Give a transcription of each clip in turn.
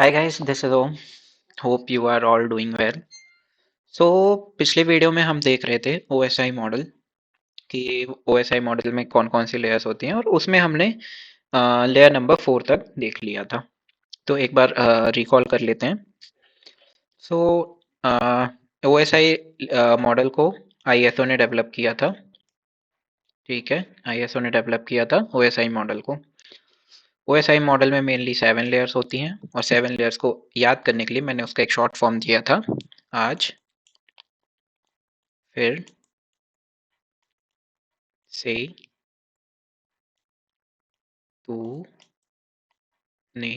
Hi guys, this is Om. Hope you are all doing well. So पिछले video में हम देख रहे थे OSI मॉडल कि OSI मॉडल में कौन कौन सी लेयर्स होती हैं और उसमें हमने लेयर नंबर 4 तक देख लिया था। तो एक बार रिकॉल कर लेते हैं। सो OSI मॉडल को ISO ने डेवलप किया था। ठीक है, ISO ने डेवलप किया था OSI मॉडल को। OSI मॉडल में मेनली 7 लेयर्स होती हैं और 7 लेयर्स को याद करने के लिए मैंने उसका एक शॉर्ट फॉर्म दिया था आज, फिर से तूने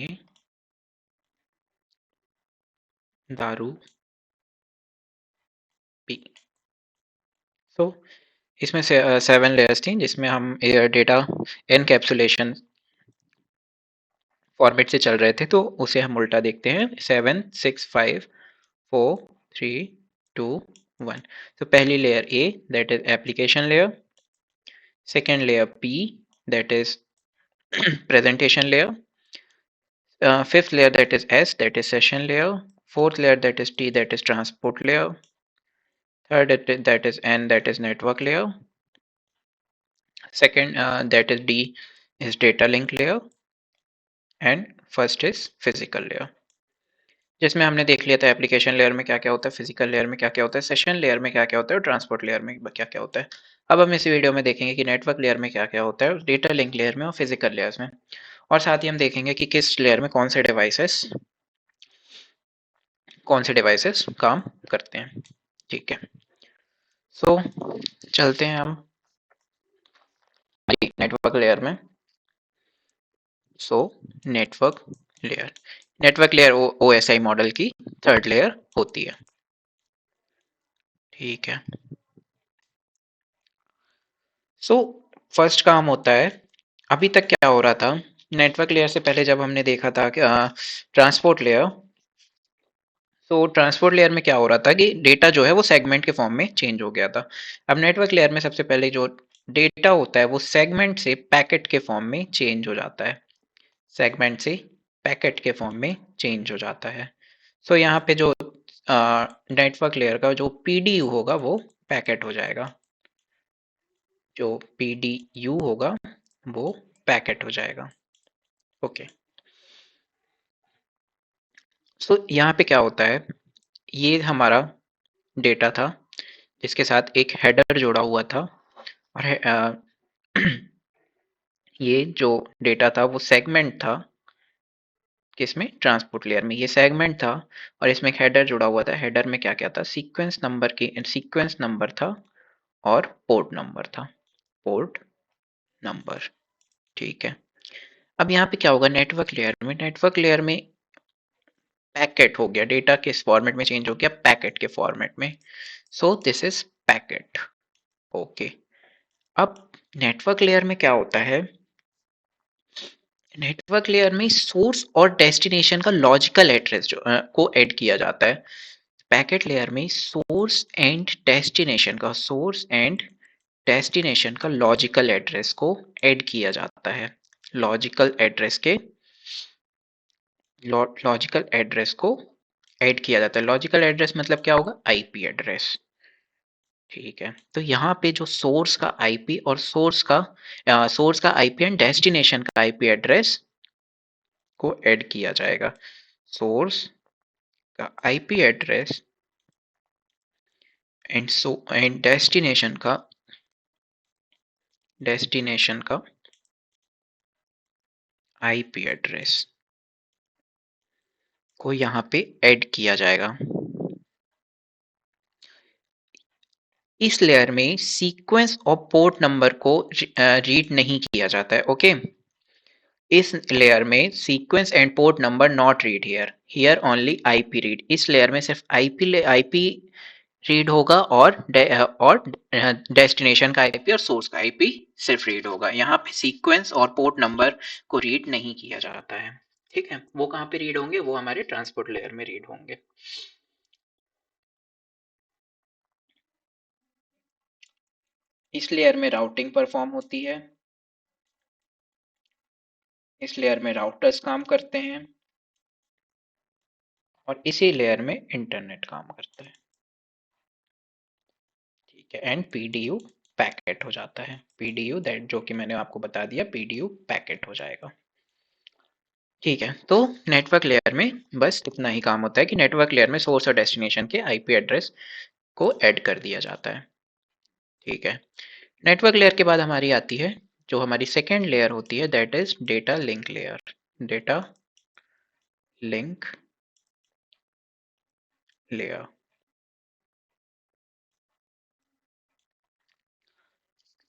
दारू पी। सो इसमें से 7 लेयर्स थी जिसमें हम डेटा एनकैप्सुलेशन फॉर्मेट से चल रहे थे, तो उसे हम उल्टा देखते हैं 7 6 5 4 3 2 1। तो पहली layer A that is application layer, second layer P that is presentation layer, fifth layer that is S that is session layer, fourth layer that is T that is transport layer, third that is N that is network layer, second that is D is data link layer, and first is physical layer। जिसमें हमने देख लिया था application layer में क्या क्या होता है, फिजिकल लेयर में क्या क्या होता है, सेशन लेयर में क्या क्या होता है और ट्रांसपोर्ट लेयर में क्या क्या होता है। अब हम इस वीडियो में देखेंगे कि नेटवर्क लेयर में क्या क्या होता है, डेटा लिंक लेयर में और फिजिकल लेयर्स में, और साथ ही हम देखेंगे कि किस लेयर में कौन से डिवाइसेस काम करते हैं। ठीक है, सो चलते हैं हम नेटवर्क लेयर में। So network layer OSI model की थर्ड लेयर होती है। ठीक है, सो फर्स्ट काम होता है, अभी तक क्या हो रहा था नेटवर्क लेयर से पहले जब हमने देखा था कि ट्रांसपोर्ट लेयर। तो ट्रांसपोर्ट लेयर में क्या हो रहा था कि डेटा जो है वो सेगमेंट के फॉर्म में चेंज हो गया था। अब नेटवर्क लेयर में सबसे पहले जो डेटा होता है वो सेगमेंट से पैकेट के फॉर्म में चेंज हो जाता है, सेगमेंट से पैकेट के फॉर्म में चेंज हो जाता है। सो यहाँ पे जो नेटवर्क लेयर का जो PDU होगा वो पैकेट हो जाएगा, जो PDU होगा वो पैकेट हो जाएगा। ओके, सो यहाँ पे क्या होता है, ये हमारा डेटा था जिसके साथ एक हेडर जोड़ा हुआ था, और ये जो डेटा था वो सेगमेंट था, किसमें, ट्रांसपोर्ट लेयर में ये सेगमेंट था, और इसमें एक हेडर जुड़ा हुआ था। हेडर में क्या क्या था, सीक्वेंस नंबर था और पोर्ट नंबर था, पोर्ट नंबर। ठीक है, अब यहाँ पे क्या होगा, नेटवर्क लेयर में पैकेट हो गया, डेटा किस फॉर्मेट में चेंज हो गया, पैकेट के फॉर्मेट में। So this is packet. Okay, अब नेटवर्क लेयर में क्या होता है, नेटवर्क लेयर में सोर्स और डेस्टिनेशन का लॉजिकल एड्रेस को ऐड किया जाता है। पैकेट लेयर में सोर्स एंड डेस्टिनेशन का लॉजिकल एड्रेस को ऐड किया जाता है, लॉजिकल एड्रेस के लॉजिकल एड्रेस को ऐड किया जाता है। लॉजिकल एड्रेस मतलब क्या होगा, IP एड्रेस। ठीक है, तो यहाँ पे जो सोर्स का IP एंड डेस्टिनेशन का IP एड्रेस को ऐड किया जाएगा। सोर्स का IP एड्रेस एंड डेस्टिनेशन का IP एड्रेस को यहाँ पे ऐड किया जाएगा। इस लेयर में सीक्वेंस और पोर्ट नंबर को रीड नहीं किया जाता है। ओके, इस लेयर में sequence and port number not read here only IP read. इस लेयर में सिर्फ IP रीड होगा और डेस्टिनेशन का IP और सोर्स का IP सिर्फ रीड होगा। यहाँ पे सीक्वेंस और पोर्ट नंबर को रीड नहीं किया जाता है। ठीक है, वो कहाँ पे रीड होंगे, वो हमारे ट्रांसपोर्ट लेयर में रीड होंगे। इस लेयर में राउटिंग परफॉर्म होती है, इस लेयर में राउटर्स काम करते हैं, और इसी लेयर में इंटरनेट काम करता है, ठीक है। एंड पीडीयू पैकेट हो जाता है, पीडीयू दैट जो कि मैंने आपको बता दिया, पीडीयू पैकेट हो जाएगा, ठीक है। तो नेटवर्क लेयर में बस इतना ही काम होता है कि नेटवर्क लेयर में सोर्स और डेस्टिनेशन के आईपी एड्रेस को ऐड कर दिया जाता है, ठीक है। नेटवर्क लेयर के बाद हमारी आती है जो हमारी सेकेंड लेयर होती है, that is data link layer, data link layer.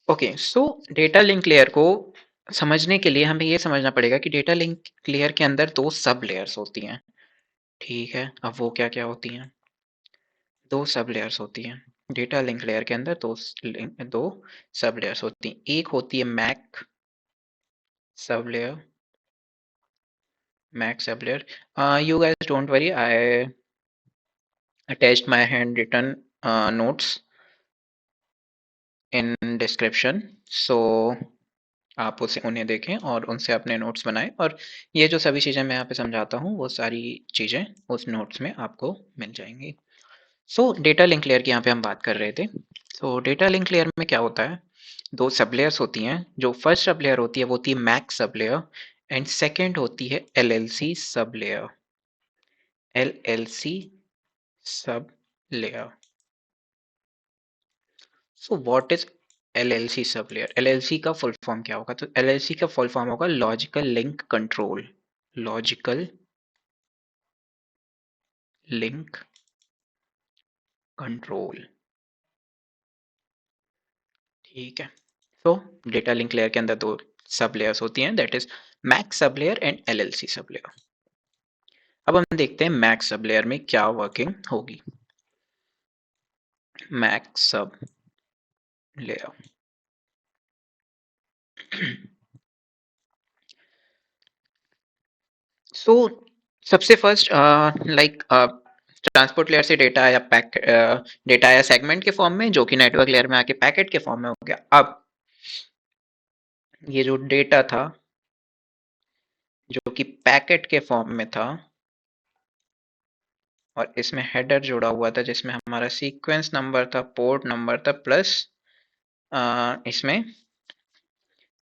Okay, so data link layer को समझने के लिए हमें ये समझना पड़ेगा कि डेटा लिंक लेयर के अंदर दो सब लेयर्स होती हैं, ठीक है। अब वो क्या क्या होती हैं? दो सब लेयर्स होती हैं डेटा लिंक लेयर के अंदर, दो सब लेयर्स होती हैं। एक होती है MAC sub layer, MAC sub layer. You guys don't worry, I attached my handwritten notes in description, so आप उसे उन्हें देखें और उनसे अपने नोट्स बनाएं, और ये जो सभी चीज़ें मैं यहाँ पे समझाता हूँ वो सारी चीज़ें उस नोट्स में आपको मिल जाएंगी। सो डेटा लिंक लेयर की यहाँ पे हम बात कर रहे थे। सो डेटा लिंक लेयर में क्या होता है, दो सब लेयर्स होती हैं। जो फर्स्ट सब लेयर होती है वो होती है MAC sub layer, and second होती है LLC sub layer, LLC sub layer. So what is LLC sub layer? LLC का फुल फॉर्म क्या होगा? तो एलएलसी का फुल फॉर्म होगा logical link control, logical link control, ठीक है। तो डेटा लिंक लेयर के अंदर दो सब लेयर्स होती हैं, that is MAC sub layer and LLC sub layer. अब हम देखते हैं मैक सब लेयर में क्या वर्किंग होगी। मैक सब लेयर सो सबसे फर्स्ट लाइक ट्रांसपोर्ट लेयर से डेटा या डेटा या सेगमेंट के फॉर्म में, जो कि नेटवर्क लेयर में आके पैकेट के फॉर्म में हो गया। अब ये जो डेटा था जो कि पैकेट के फॉर्म में था, और इसमें हेडर जुड़ा हुआ था जिसमें हमारा सीक्वेंस नंबर था, पोर्ट नंबर था, प्लस इसमें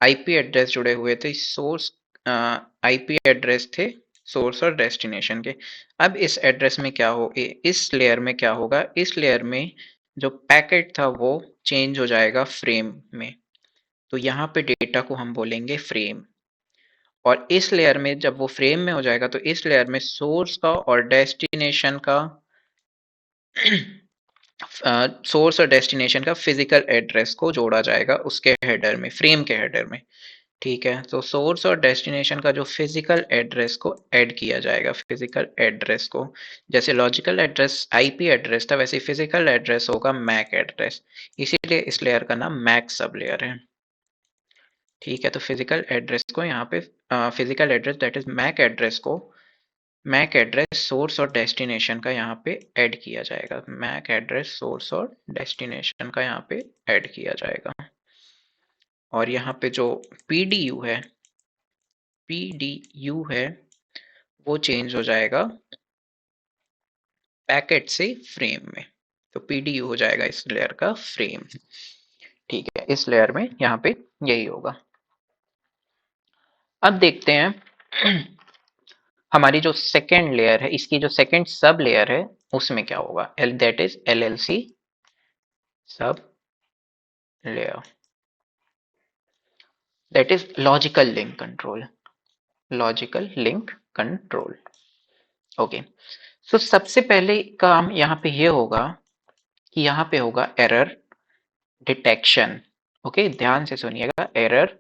आईपी एड्रेस जुड़े हुए थे। सोर्स आईपी एड्रेस थे सोर्स और डेस्टिनेशन के। अब इस एड्रेस में क्या हो, इस लेयर में क्या होगा, इस लेयर में जो पैकेट था वो चेंज हो जाएगा फ्रेम में। तो यहाँ पे डेटा को हम बोलेंगे फ्रेम, और इस लेयर में जब वो फ्रेम में हो जाएगा तो इस लेयर में सोर्स का और डेस्टिनेशन का सोर्स और डेस्टिनेशन का फिजिकल एड्रेस को जोड़ा जाएगा उसके हेडर में, फ्रेम के हेडर में, ठीक है। तो सोर्स और डेस्टिनेशन का जो फिजिकल एड्रेस को ऐड किया जाएगा, फिजिकल एड्रेस को, जैसे लॉजिकल एड्रेस आईपी एड्रेस था वैसे फिजिकल एड्रेस होगा मैक एड्रेस, इसीलिए इस लेयर का नाम मैक सब लेयर है, ठीक है। तो फिजिकल एड्रेस को यहाँ पे physical address that is MAC address को, मैक एड्रेस सोर्स और डेस्टिनेशन का यहाँ पे ऐड किया जाएगा, मैक एड्रेस सोर्स और डेस्टिनेशन का यहाँ पे ऐड किया जाएगा। और यहाँ पे जो पीडीयू है, पीडीयू है वो चेंज हो जाएगा पैकेट से फ्रेम में, तो पीडीयू हो जाएगा इस लेयर का फ्रेम, ठीक है। इस लेयर में यहाँ पे यही होगा। अब देखते हैं हमारी जो सेकेंड लेयर है, इसकी जो सेकेंड सब लेयर है उसमें क्या होगा, L that is LLC sub layer, that is logical link control, logical link control, okay. So सबसे पहले काम यहाँ पे ये होगा कि यहाँ पे होगा एरर डिटेक्शन, ओके। ध्यान से सुनिएगा, एरर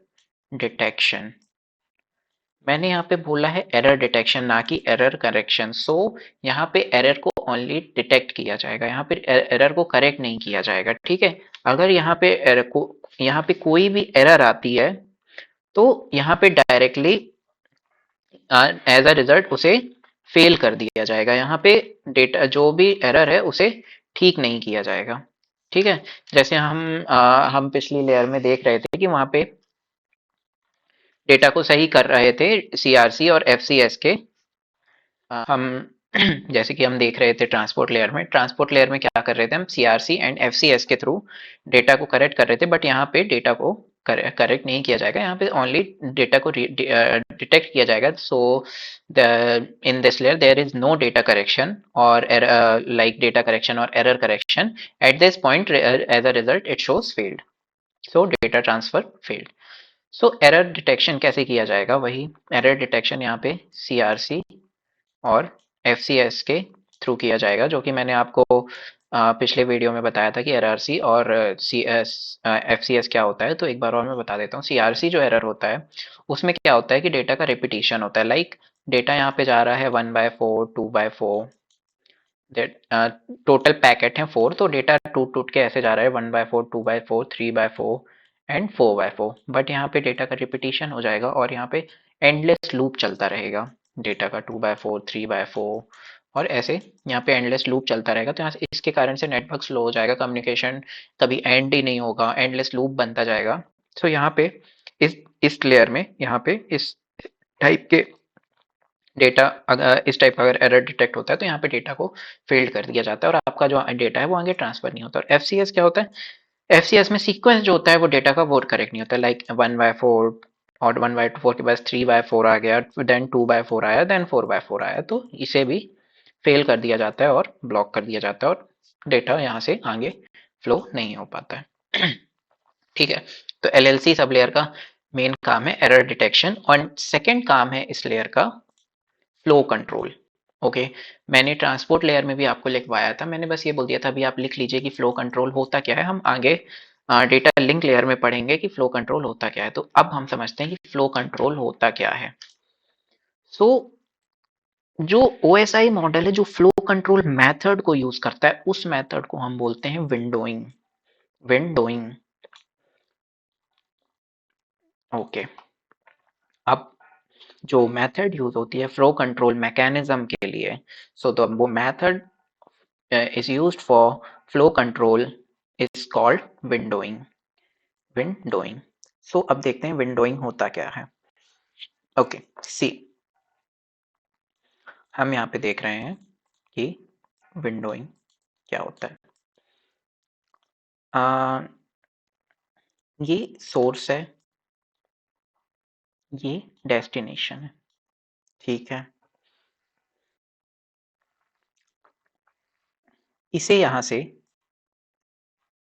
डिटेक्शन। मैंने यहाँ पे बोला है एरर डिटेक्शन, ना कि एरर करेक्शन। सो यहाँ पे एरर को ओनली डिटेक्ट किया जाएगा, यहाँ पे एरर को करेक्ट नहीं किया जाएगा, ठीक है। अगर यहाँ पे यहाँ पे कोई भी एरर आती है तो यहाँ पे डायरेक्टली एज अ रिजल्ट उसे फेल कर दिया जाएगा, यहाँ पे डेटा जो भी एरर है उसे ठीक नहीं किया जाएगा, ठीक है। जैसे हम पिछली लेयर में देख रहे थे कि वहां पे डेटा को सही कर रहे थे सीआरसी और एफसीएस के हम जैसे कि हम देख रहे थे ट्रांसपोर्ट लेयर में क्या कर रहे थे हम, सीआरसी एंड एफसीएस के थ्रू डेटा को करेक्ट कर रहे थे, बट यहाँ पे डेटा को करेक्ट नहीं किया जाएगा, यहाँ पे ओनली डेटा को डिटेक्ट किया जाएगा। So the in this layer there is no data correction और लाइक डेटा करेक्शन और error correction. At this point as a result it shows failed, so data transfer failed. So error detection कैसे किया जाएगा, वही error detection यहाँ पे CRC और FCS के थ्रू किया जाएगा, जो कि मैंने आपको पिछले वीडियो में बताया था कि एरआरसी और सी एस एफसीएस क्या होता है। तो एक बार और मैं बता देता हूँ। सीआरसी जो एरर होता है उसमें क्या होता है कि डेटा का रिपीटिशन होता है, लाइक डेटा यहाँ पे जा रहा है 1/4 2/4, टोटल पैकेट है 4, तो डेटा टूट टूट के ऐसे जा रहा है 1/4 2/4 3/4 एंड 4/4, बट यहाँ पे डेटा का रिपीटिशन हो जाएगा और यहाँ पे एंडलेस लूप चलता रहेगा डेटा का 2/4 3/4, और ऐसे यहाँ पे एंडलेस लूप चलता रहेगा। तो यहाँ से इसके कारण से नेटवर्क स्लो हो जाएगा, कम्युनिकेशन कभी एंड ही नहीं होगा, एंडलेस लूप बनता जाएगा। तो यहाँ पे इस लेयर में यहाँ पे इस टाइप के डेटा, अगर इस टाइप का अगर एरर डिटेक्ट होता है तो यहाँ पे डेटा को फेल्ड कर दिया जाता है और आपका जो डेटा है वो आगे ट्रांसफर नहीं होता। और एफसीएस क्या होता है, एफसीएस में सीक्वेंस जो होता है वो डेटा का वो करेक्ट नहीं होता, लाइक 1/4 और 1/4 के बाद 3/4 आ गया, देन 2/4 आया, देन 4/4 आया, तो इसे भी फेल कर दिया जाता है और ब्लॉक कर दिया जाता है और डेटा यहाँ से आगे फ्लो नहीं हो पाता है। ठीक है, तो एलएलसी सब लेयर का मेन काम है एरर डिटेक्शन, और सेकेंड काम है इस लेयर का फ्लो कंट्रोल। ओके, मैंने ट्रांसपोर्ट लेयर में भी आपको लिखवाया था, मैंने बस ये बोल दिया था अभी आप लिख लीजिए कि फ्लो कंट्रोल होता क्या है। हम आगे डेटा लिंक लेयर में पढ़ेंगे कि फ्लो कंट्रोल होता क्या है। तो अब हम समझते हैं कि फ्लो कंट्रोल होता क्या है। सो जो ओएसआई मॉडल है जो फ्लो कंट्रोल मेथड को यूज करता है, उस मेथड को हम बोलते हैं विंडोइंग। Windowing, okay. अब जो मेथड यूज होती है फ्लो कंट्रोल मैकेनिज्म के लिए, सो तो वो method is used for flow control is called windowing। windowing, so अब देखते हैं windowing होता क्या है। ओके, सी हम यहाँ पे देख रहे हैं कि windowing क्या होता है। ये सोर्स है, ये डेस्टिनेशन है, ठीक है। इसे यहाँ से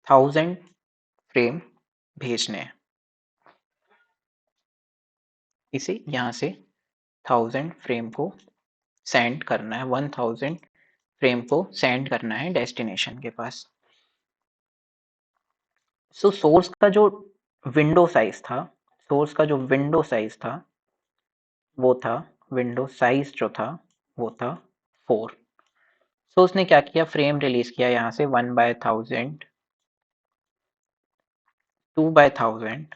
1000 फ्रेम भेजने हैं, इसे यहाँ से 1000 फ्रेम को सेंड करना है, 1000 फ्रेम को सेंड करना है डेस्टिनेशन के पास। सो सोर्स का जो विंडो साइज था, सोर्स का जो विंडो साइज था वो था, विंडो साइज जो था वो था 4। सो उसने क्या किया, फ्रेम रिलीज किया यहाँ से 1/1000 2/1000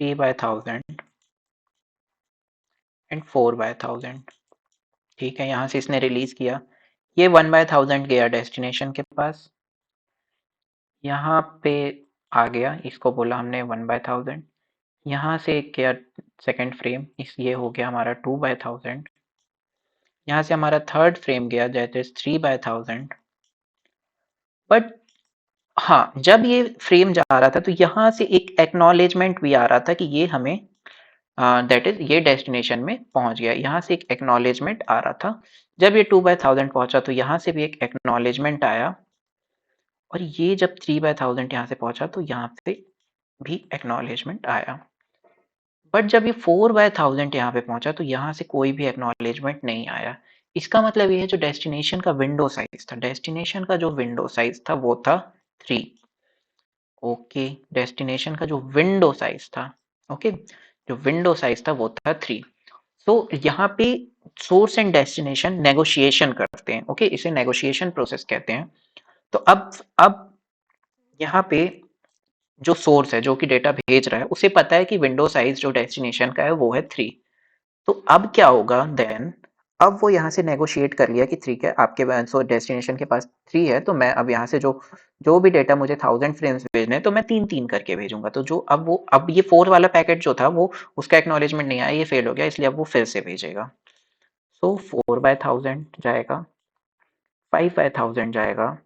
3/1000 एंड 4/1000। ठीक है, यहाँ से इसने रिलीज किया, ये 1/1000 गया डेस्टिनेशन के पास, यहाँ पे आ गया, इसको बोला हमने 1/1000, यहाँ से किया सेकेंड फ्रेम, इस ये हो गया हमारा 2/1000, यहाँ से हमारा थर्ड फ्रेम गया दैट इज 3/1000। बट हाँ, जब ये फ्रेम जा रहा था तो यहाँ से एक एक्नॉलेजमेंट भी आ रहा था कि ये हमें दैट इज ये डेस्टिनेशन में पहुंच गया, यहाँ से एक एक्नॉलेजमेंट आ रहा था। जब ये 2/1000 पहुंचा तो यहाँ से भी एक एक्नॉलेजमेंट आया, और ये जब 3/1000 यहाँ से पहुंचा तो यहाँ से भी एक्नॉलेजमेंट आया। बट जब ये 4/1000 यहाँ पे पहुंचा तो यहाँ से कोई भी एक्नॉलेजमेंट नहीं आया। इसका मतलब ये है जो डेस्टिनेशन का विंडो साइज था, डेस्टिनेशन का जो विंडो साइज था वो था 3। ओके, डेस्टिनेशन का जो विंडो साइज था, ओके, जो विंडो साइज था वो था 3। सो यहाँ पे सोर्स एंड डेस्टिनेशन नेगोशिएशन करते हैं, ओके, इसे नेगोशिएशन प्रोसेस कहते हैं। तो अब यहाँ पे जो सोर्स है जो कि डेटा भेज रहा है उसे पता है कि विंडो साइज जो डेस्टिनेशन का है वो है 3। तो अब क्या होगा देन, अब वो यहाँ से नेगोशिएट कर लिया कि ठीक है आपके सो डेस्टिनेशन के पास 3 है, तो मैं अब यहाँ से जो जो भी डेटा मुझे 1000 फ्रेम्स भेजने हैं तो मैं 3-3 करके भेजूंगा। तो जो अब ये 4 वाला पैकेट जो था वो उसका एक्नॉलेजमेंट नहीं आया, ये फेल हो गया, इसलिए अब वो फिर से भेजेगा। सो 4/1000 जाएगा, 5/1000 जाएगा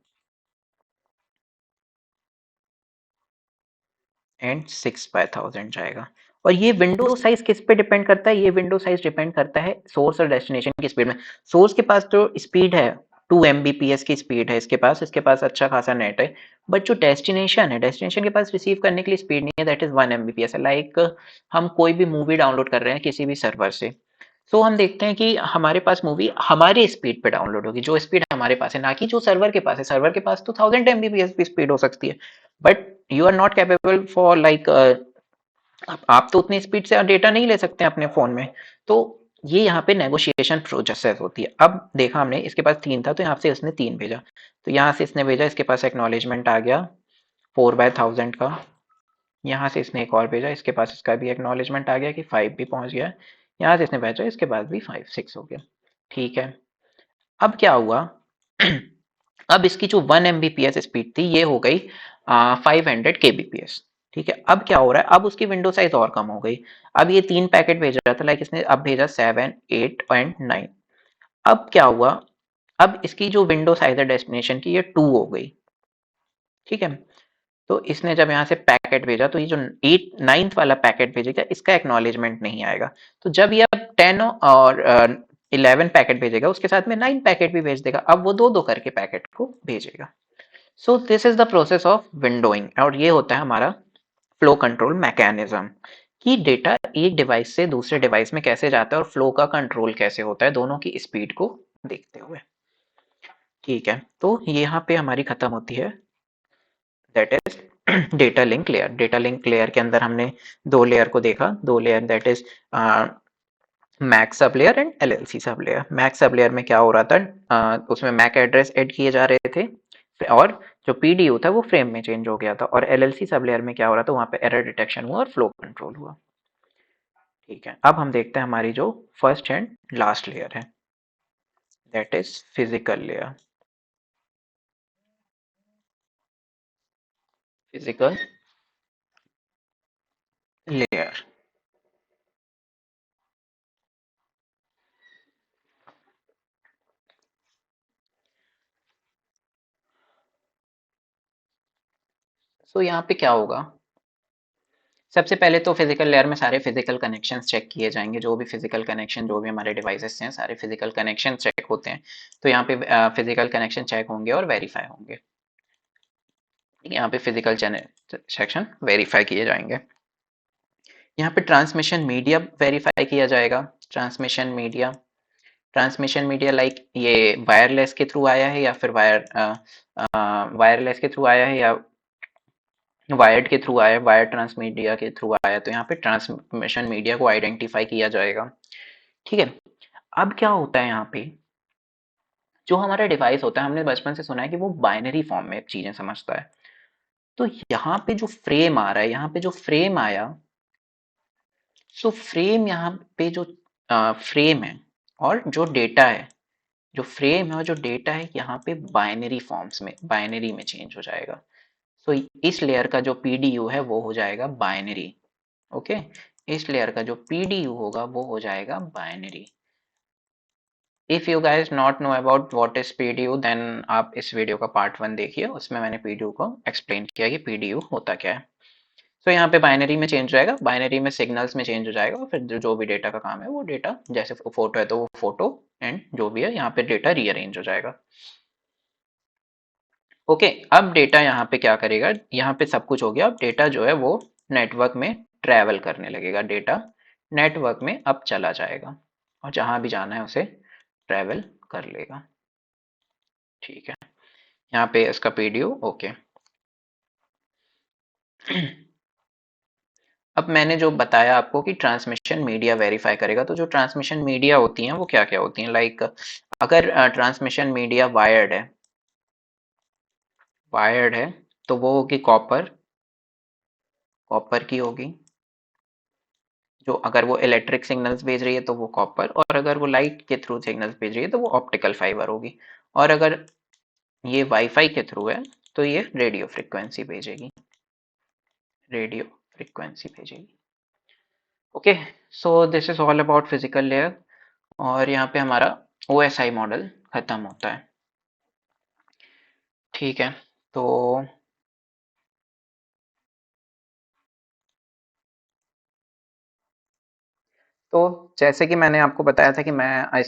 एंड 6/1000 जाएगा। और ये विंडो साइज किस पे डिपेंड करता है? ये विंडो साइज डिपेंड करता है सोर्स और डेस्टिनेशन की स्पीड में। सोर्स के पास जो स्पीड है 2 Mbps की स्पीड है इसके पास अच्छा खासा नेट है। बट जो डेस्टिनेशन है, डेस्टिनेशन के पास रिसीव करने के लिए स्पीड नहीं है, दैट इज 1 Mbps है। लाइक हम कोई भी मूवी डाउनलोड कर रहे हैं किसी भी सर्वर से, तो हम देखते हैं कि हमारे पास मूवी हमारी स्पीड पे डाउनलोड होगी, जो स्पीड हमारे पास है, ना कि जो सर्वर के पास है। सर्वर के पास तो 1000 Mbps की स्पीड हो सकती है, but you are not capable for like आप तो उतनी स्पीड से डेटा नहीं ले सकते अपने फोन में। तो ये यहाँ पे नेगोशिएशन प्रोसेस होती है। अब देखा हमने इसके पास 3 था, तो यहाँ से इसने 3 भेजा, तो यहाँ से इसने भेजा, इसके पास एक्नॉलेजमेंट आ गया 4/1000 का। यहाँ से इसने एक और भेजा, इसके पास इसका भी एक्नॉलेजमेंट आ गया कि 5 भी पहुंच गया। यहाँ से इसने भेजा, इसके बाद भी 5-6 हो गया। ठीक है, अब क्या हुआ अब इसकी जो 1 Mbps स्पीड थी ये हो गई 500 kbps। ठीक है, अब क्या हो रहा है, अब उसकी विंडो साइज और कम हो गई। अब ये 3 पैकेट भेज रहा था, लाइक इसने अब भेजा 7, 8 एंड 9। अब क्या हुआ, अब इसकी जो विंडो साइज है डेस्टिनेशन की ये 2 हो गई। ठीक है, तो इसने जब यहाँ से पैकेट भेजा, तो ये जो 9th वाला पैकेट भेजेगा इसका एक्नॉलेजमेंट नहीं आएगा। तो जब ये अब 10 और 11 पैकेट भेजेगा, उसके साथ में 9 पैकेट भी भेज देगा। अब वो दो दो करके पैकेट को भेजेगा। So this is the process of windowing, और ये होता है हमारा फ्लो कंट्रोल मैकेनिज्म, कि डेटा एक डिवाइस से दूसरे डिवाइस में कैसे जाता है और फ्लो का कंट्रोल कैसे होता है, दोनों की स्पीड को देखते हुए। ठीक है, तो यहाँ पे हमारी खत्म होती है, that is data link layer. Data link layer के अंदर हमने दो लेयर को देखा, दो layer, that is MAC sub layer and LLC sub layer. MAC sub layer में क्या हो रहा था, उसमें मैक एड्रेस ऐड किए जा रहे थे, और जो पीडीयू था वो फ्रेम में चेंज हो गया था। और एलएलसी सब लेयर में क्या हो रहा था, वहां पे एरर डिटेक्शन हुआ और फ्लो कंट्रोल हुआ। ठीक है, अब हम देखते हैं हमारी जो फर्स्ट एंड लास्ट लेयर है, that is physical layer. Physical layer. So यहाँ पे क्या होगा, सबसे पहले तो फिजिकल लेयर में सारे फिजिकल कनेक्शंस चेक किए जाएंगे। जो भी फिजिकल कनेक्शन, जो भी हमारे डिवाइसेस हैं, सारे फिजिकल कनेक्शन चेक होते हैं। तो यहाँ पे फिजिकल कनेक्शन चेक होंगे और वेरीफाई होंगे। यहाँ पे फिजिकल सेक्शन वेरीफाई किए जाएंगे। यहाँ पे ट्रांसमिशन मीडिया वेरीफाई किया जाएगा। Transmission media, transmission media like ये वायरलेस के थ्रू आया है या फिर वायरलेस के थ्रू आया है या वायर्ड के थ्रू आया, वायर ट्रांसमीडिया के थ्रू आया। तो यहाँ पे ट्रांसमिशन मीडिया को आइडेंटिफाई किया जाएगा। ठीक है, अब क्या होता है यहाँ पे, जो हमारा डिवाइस होता है, हमने बचपन से सुना है कि वो बाइनरी फॉर्म में चीजें समझता है। तो यहाँ पे जो फ्रेम आ रहा है, यहाँ पे जो फ्रेम आया, सो फ्रेम यहाँ पे जो फ्रेम है और जो डेटा है, जो फ्रेम है और जो डेटा है, यहाँ पे बाइनरी फॉर्म्स में, बाइनरी में चेंज हो जाएगा। सो इस लेयर का जो पीडीयू है वो हो जाएगा बाइनरी। ओके, इस लेयर का जो पीडीयू होगा वो हो जाएगा binary. If you guys not know about what is PDU, then आप इस वीडियो का पार्ट 1 देखिए, उसमें मैंने पीडीयू को एक्सप्लेन किया कि पीडीयू होता क्या है। तो यहाँ पे बाइनरी में चेंज हो जाएगा, बाइनरी में सिग्नल्स में चेंज हो जाएगा, और फिर जो भी डेटा का काम है वो डेटा, जैसे फोटो है तो वो फोटो, एंड जो भी है यहाँ पे डेटा रीअरेंज हो जाएगा। ओके, अब डेटा यहाँ पे क्या करेगा, यहाँ पे सब कुछ हो गया। अब डेटा जो है वो नेटवर्क में ट्रैवल करने लगेगा। डेटा नेटवर्क में अब चला जाएगा और जहां भी जाना है उसे ट्रैवल कर लेगा। ठीक है, यहाँ पे इसका पीडीयू ओके। अब मैंने जो बताया आपको कि ट्रांसमिशन मीडिया वेरीफाई करेगा, तो जो ट्रांसमिशन मीडिया होती हैं वो क्या क्या होती हैं, लाइक अगर ट्रांसमिशन मीडिया वायर्ड है तो वो होगी कॉपर, कॉपर की होगी। जो अगर वो इलेक्ट्रिक सिग्नल्स भेज रही है तो वो कॉपर, और अगर वो लाइट के थ्रू सिग्नल्स भेज रही है तो वो ऑप्टिकल फाइबर होगी। और अगर ये वाईफाई के थ्रू है तो ये रेडियो फ्रिक्वेंसी भेजेगी, रेडियो फ्रिक्वेंसी भेजेगी। Okay, so this is all about physical layer. और यहाँ पे हमारा OSI मॉडल खत्म होता है। ठीक है, तो जैसे कि मैंने आपको बताया था कि मैं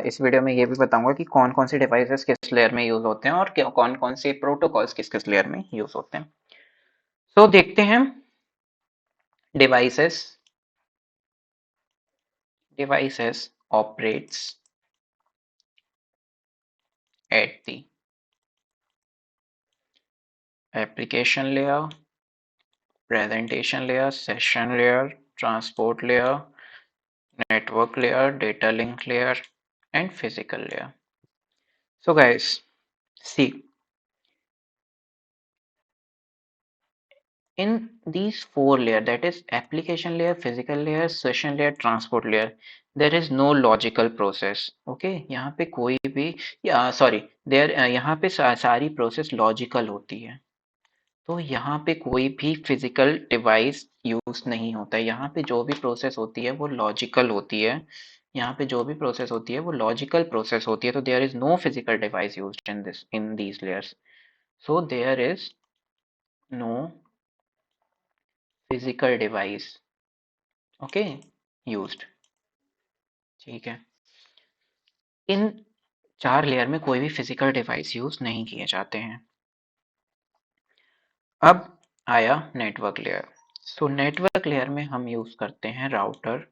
इस वीडियो में ये भी बताऊंगा कि कौन कौन से डिवाइसेस किस लेयर में यूज होते हैं और कौन कौन से प्रोटोकॉल्स किस किस लेयर में यूज होते हैं। तो देखते हैं devices devices operates at the application layer, presentation layer, session layer, transport layer, network layer, data link layer, and physical layer. So guys, see, in these four layers, that is application layer, physical layer, session layer, transport layer, there is no logical process. Okay, यहाँ पे कोई भी या sorry there यहाँ पे सारी process logical होती है। तो यहाँ पे कोई भी फिजिकल डिवाइस यूज नहीं होता है। यहाँ पे जो भी प्रोसेस होती है वो लॉजिकल होती है। यहाँ पे जो भी प्रोसेस होती है वो लॉजिकल प्रोसेस होती है। तो there is no physical device used in these layers. So there is no physical device okay used. ठीक है, इन चार लेयर में कोई भी फिजिकल डिवाइस यूज नहीं किए जाते हैं। अब आया network layer. So network layer में हम यूज करते हैं router,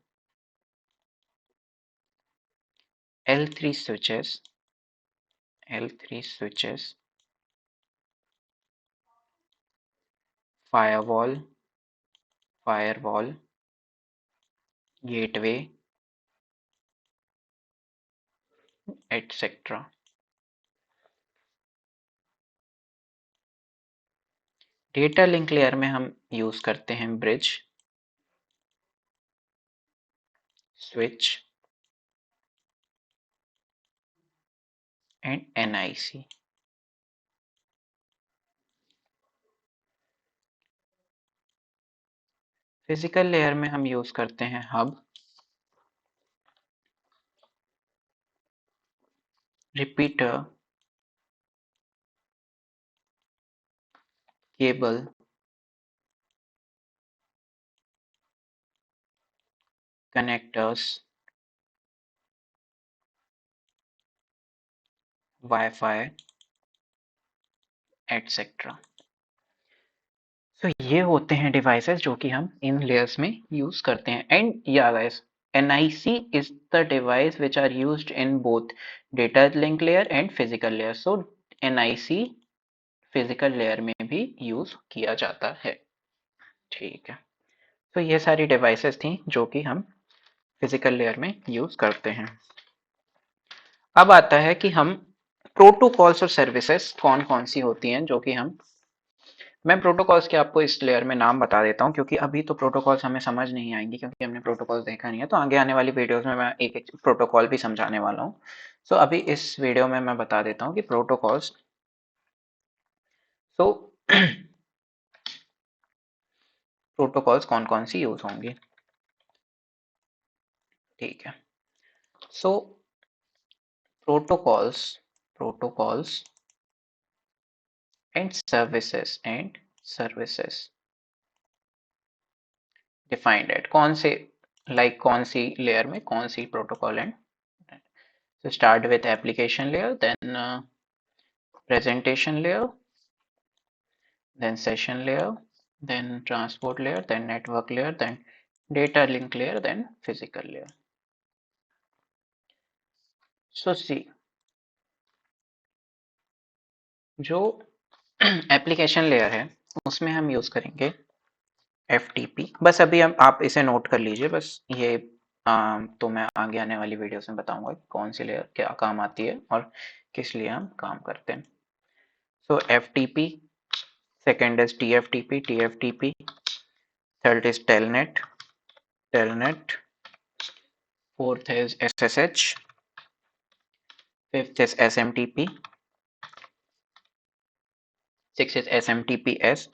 L3 switches, L3 switches, firewall, firewall, gateway, etc. Data link layer में हम यूज करते हैं bridge, switch and NIC। Physical layer में हम यूज करते हैं hub, repeater, cable, connectors, wifi etcetera. तो ये होते हैं डिवाइसेस जो कि हम इन लेयर्स में यूज करते हैं। एंड या guys, NIC is the device which are used in both data link layer and physical layer. So NIC physical layer में भी यूज किया जाता है। ठीक है, तो ये सारी डिवाइसेस थी जो कि हम फिजिकल लेयर में यूज करते हैं। अब आता है कि हम प्रोटोकॉल्स और सर्विसेज कौन कौन सी होती हैं जो कि हम मैं प्रोटोकॉल्स के आपको इस लेयर में नाम बता देता हूँ, क्योंकि अभी तो प्रोटोकॉल्स हमें समझ नहीं आएंगी क्योंकि हमने प्रोटोकॉल्स देखा नहीं है। तो आगे आने वाली वीडियोस में मैं एक एक प्रोटोकॉल भी समझाने वाला हूँ। सो अभी इस वीडियो में मैं बता देता हूँ कि प्रोटोकॉल्स सो प्रोटोकॉल्स कौन कौन सी यूज होंगी। ठीक है, so protocols and services defined at कौन से कौन सी लेयर में कौन सी protocol and start with application layer, then presentation layer, then session layer, then transport layer, then network layer, then data link layer, then physical layer. So see, जो application layer है उसमें हम यूज करेंगे FTP। बस अभी हम आप इसे नोट कर लीजिए। बस ये तो मैं आगे आने वाली वीडियोस में बताऊंगा कि कौन सी लेयर क्या काम आती है और किस लिए हम काम करते हैं। सो FTP, second is TFTP, third is Telnet, fourth is SSH, fifth is SMTP, sixth is SMTPS,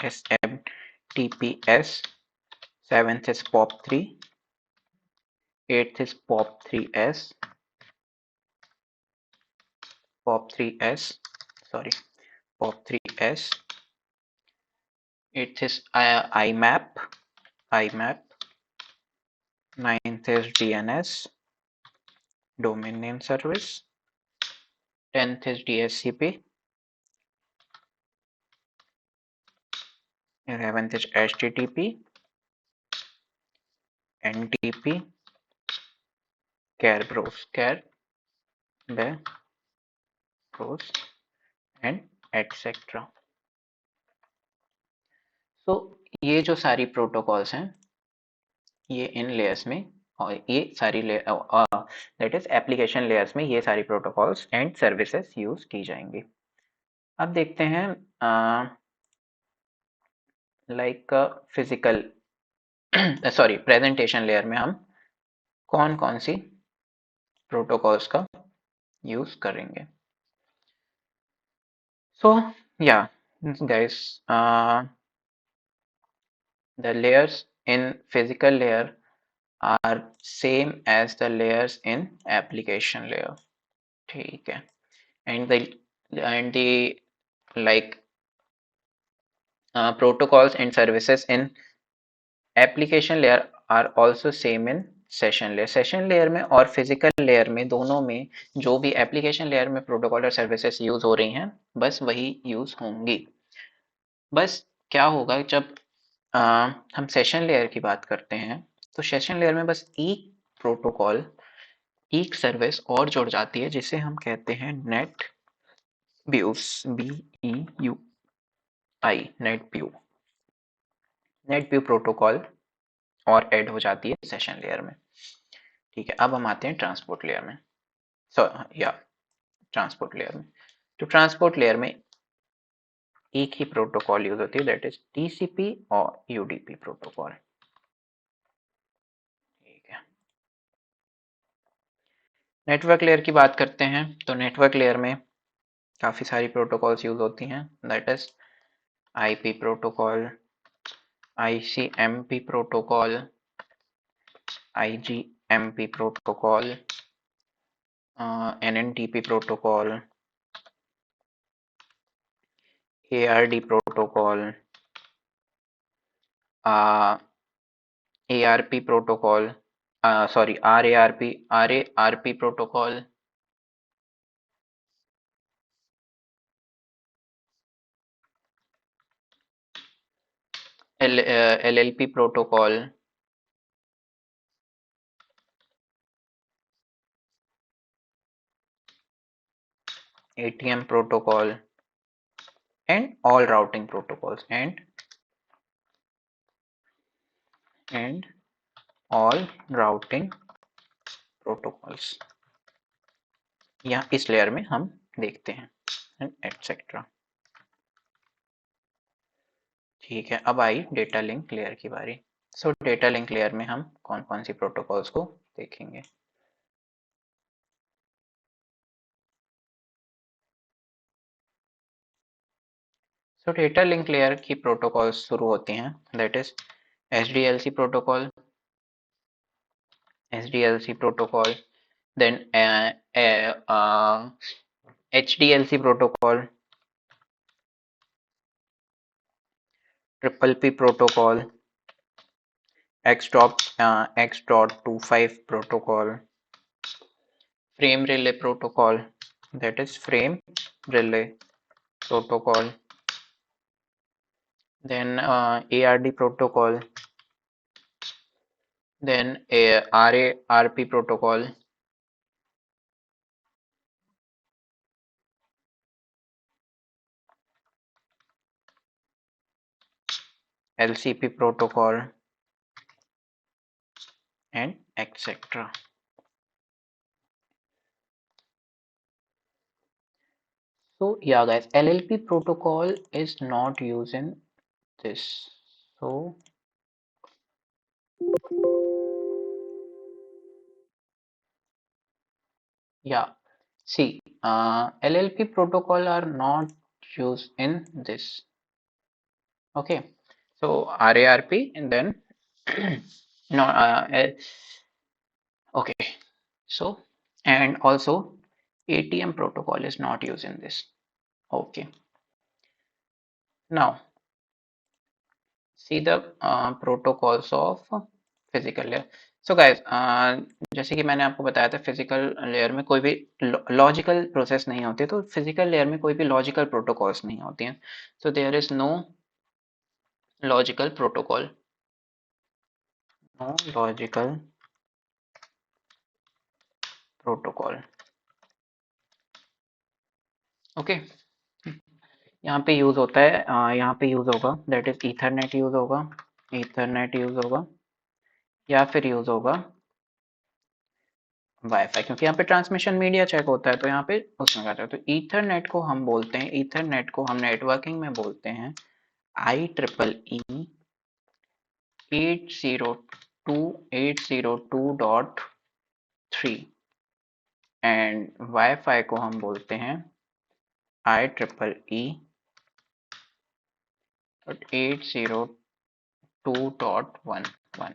seventh is POP3, eighth is POP3S, POP3S, sorry, POP3S. It is IMAP. Ninth is DNS, domain name service. 10th is DHCP. 11th is HTTP, NTP, Kerberos, and etc. So ये जो सारी protocols हैं ये इन layers में और ये सारी that is application layers में ये सारी प्रोटोकॉल्स एंड सर्विसेज यूज की जाएंगी। अब देखते हैं like physical sorry presentation layer में हम कौन कौन सी प्रोटोकॉल्स का यूज करेंगे। सो या guys, the layers in physical layer are same as the layers in application layer, ठीक है, and the like protocols and services in application layer are also same in session layer. Session layer में और physical layer में दोनों में जो भी application layer में प्रोटोकॉल और सर्विसेज यूज हो रही हैं बस वही यूज होंगी। बस क्या होगा जब हम सेशन लेयर की बात करते हैं तो सेशन लेयर में बस एक प्रोटोकॉल एक सर्विस और जुड़ जाती है जिसे हम कहते हैं net views, BEUI, net view protocol और ऐड हो जाती है सेशन लेयर में। ठीक है, अब हम आते हैं ट्रांसपोर्ट लेयर में। ट्रांसपोर्ट लेयर में, तो ट्रांसपोर्ट लेयर में एक ही प्रोटोकॉल यूज होती है दैट इज TCP और UDP प्रोटोकॉल। ठीक है, नेटवर्क लेयर की बात करते हैं तो नेटवर्क लेयर में काफी सारी प्रोटोकॉल्स यूज होती हैं that is IP protocol, ICMP protocol, IGMP protocol, NNTP protocol, ARD protocol, ARP protocol, sorry RARP protocol, LLP protocol, ATM protocol, and all routing protocols and all routing protocols यहाँ इस layer में हम देखते हैं etcetera. ठीक है, अब आई data link layer की बारी। सो डेटा लिंक लेयर में हम कौन कौन सी प्रोटोकॉल्स को देखेंगे। सो डेटा लिंक लेयर की प्रोटोकॉल्स शुरू होती हैं that is SDLC protocol, then HDLC protocol, Triple-P protocol, X.25 protocol, frame relay protocol, that is frame relay protocol, then ARD protocol, then RARP protocol, LCP protocol, and etc. So yeah guys, LLP protocol is not used in this. So yeah, see, LLP protocol are not used in this. Okay, so RARP and then no, okay, so and also ATM protocol is not used in this. Okay. Now see the protocols of physical layer. So guys, जैसे कि मैंने आपको बताया था physical layer में कोई भी logical process नहीं होती, तो फिजिकल लेयर में कोई भी लॉजिकल प्रोटोकॉल्स नहीं होती हैं. So there is no logical protocol, no logical protocol. Okay. यहाँ पे यूज होता है, यहाँ पे यूज होगा दैट इज ईथरनेट यूज होगा, ईथरनेट यूज होगा, या फिर यूज होगा वाईफाई, क्योंकि यहाँ पे ट्रांसमिशन मीडिया चेक होता है, तो यहाँ पे उसमें करते हैं. तो ईथरनेट को हम बोलते हैं, ईथरनेट को हम नेटवर्किंग में बोलते हैं IEEE 802.802.3, एंड वाईफाई को हम बोलते हैं IEEE 802.11.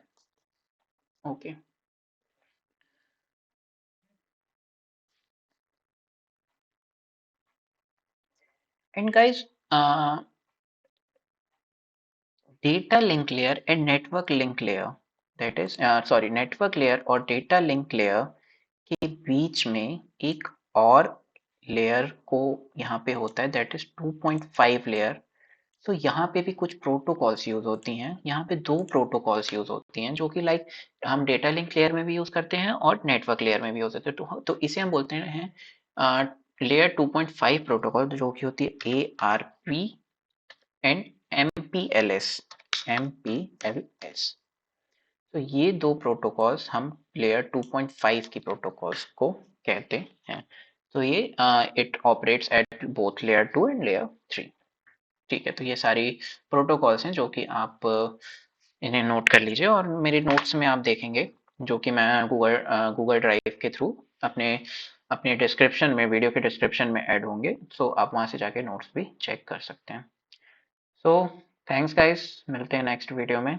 Okay. And guys, data link layer and network link layer, that is sorry network layer और डेटा लिंक लेयर के बीच में एक और लेयर को यहाँ पे होता है, दैट इज 2.5 लेयर. तो यहाँ पे भी कुछ प्रोटोकॉल्स यूज होती हैं. यहाँ पे दो प्रोटोकॉल्स यूज होती हैं जो कि लाइक हम डेटा लिंक लेयर में भी यूज करते हैं और नेटवर्क लेयर में भी यूज होते हैं. तो इसे हम बोलते हैं लेयर 2.5 प्रोटोकॉल, जो कि होती है ARP एंड MPLS. MPLS. तो ये दो प्रोटोकॉल्स हम लेयर 2.5 की प्रोटोकॉल्स को कहते हैं. तो ये it operates at both layer 2 and layer 3. ठीक है, तो ये सारी प्रोटोकॉल्स हैं जो कि आप इन्हें नोट कर लीजिए, और मेरे नोट्स में आप देखेंगे जो कि मैं गूगल ड्राइव के थ्रू अपने अपने डिस्क्रिप्शन में, वीडियो के डिस्क्रिप्शन में ऐड होंगे. सो आप वहाँ से जाके नोट्स भी चेक कर सकते हैं. सो थैंक्स गाइस, मिलते हैं नेक्स्ट वीडियो में.